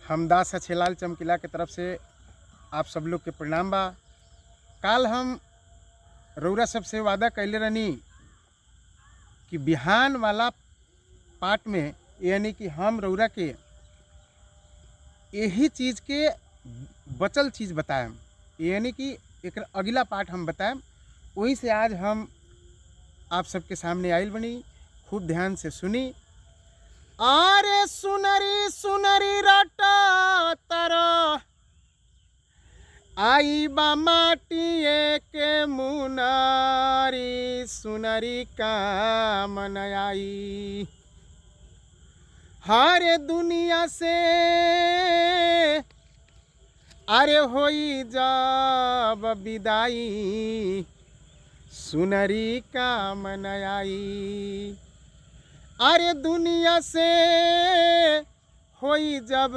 हम दास छेलाल चमकीला के तरफ से आप सब लोग के प्रणाम बा। काल हम रउरा सबसे वादा कैले रहनी कि बिहान वाला पार्ट में यानी कि हम रउरा के यही चीज़ के बचल चीज़ बताएम, यानी कि एक अगला पार्ट हम बताएम। वही से आज हम आप सबके सामने आइल बनी। खूब ध्यान से सुनी। आरे सुनरी सुनरी रटा तारा आई बा माटिए के मुनारी सुनरी का मन आई। हारे दुनिया से अरे होई जब विदाई सुनरी का मन आई। अरे दुनिया से होई जब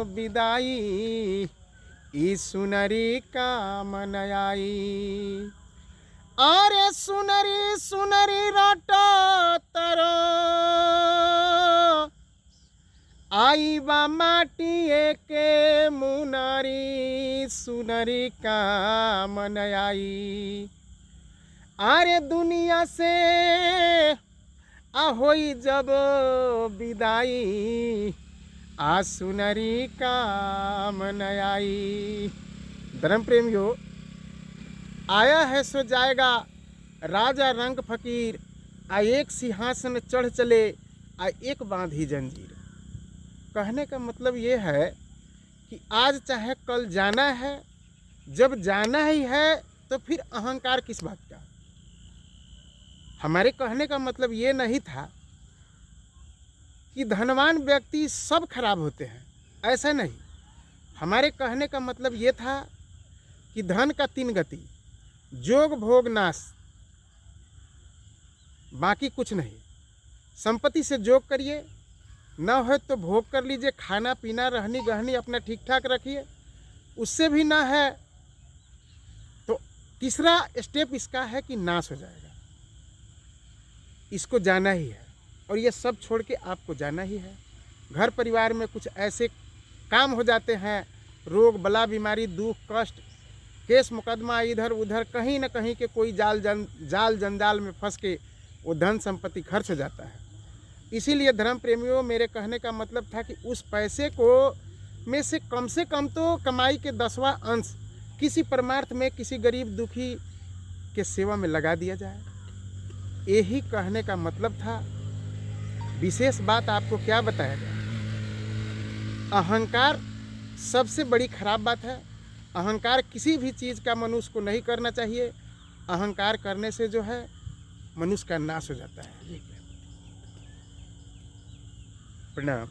विदाई ई सुनरी का मन आई। अरे सुनरी सुनरी रटा तरो आई बा माटिए के मुनारी सुनरी का मन आई। अरे दुनिया से होई जब विदाई आ सुनरी का मन आई। धर्म प्रेमियों, आया है सो जाएगा राजा रंग फकीर, आ एक सिंहासन चढ़ चले आ एक बांधी जंजीर। कहने का मतलब ये है कि आज चाहे कल जाना है, जब जाना ही है तो फिर अहंकार किस बात का। हमारे कहने का मतलब ये नहीं था कि धनवान व्यक्ति सब खराब होते हैं, ऐसा नहीं। हमारे कहने का मतलब ये था कि धन का तीन गति, जोग भोग नाश, बाकी कुछ नहीं। संपत्ति से जोग करिए, न हो तो भोग कर लीजिए, खाना पीना रहनी गहनी अपना ठीक ठाक रखिए। उससे भी ना है तो तीसरा स्टेप इसका है कि नाश हो जाएगा। इसको जाना ही है और ये सब छोड़ के आपको जाना ही है। घर परिवार में कुछ ऐसे काम हो जाते हैं, रोग बला बीमारी दुख कष्ट केस मुकदमा इधर उधर कहीं न कहीं के कोई जाल जंजाल में फंस के वो धन संपत्ति खर्च हो जाता है। इसीलिए धर्म प्रेमियों, मेरे कहने का मतलब था कि उस पैसे को में से कम तो कमाई के 10वां अंश किसी परमार्थ में किसी गरीब दुखी के सेवा में लगा दिया जाए। यही कहने का मतलब था। विशेष बात आपको क्या बताया जाए। अहंकार सबसे बड़ी खराब बात है। अहंकार किसी भी चीज़ का मनुष्य को नहीं करना चाहिए। अहंकार करने से जो है मनुष्य का नाश हो जाता है। प्रणाम।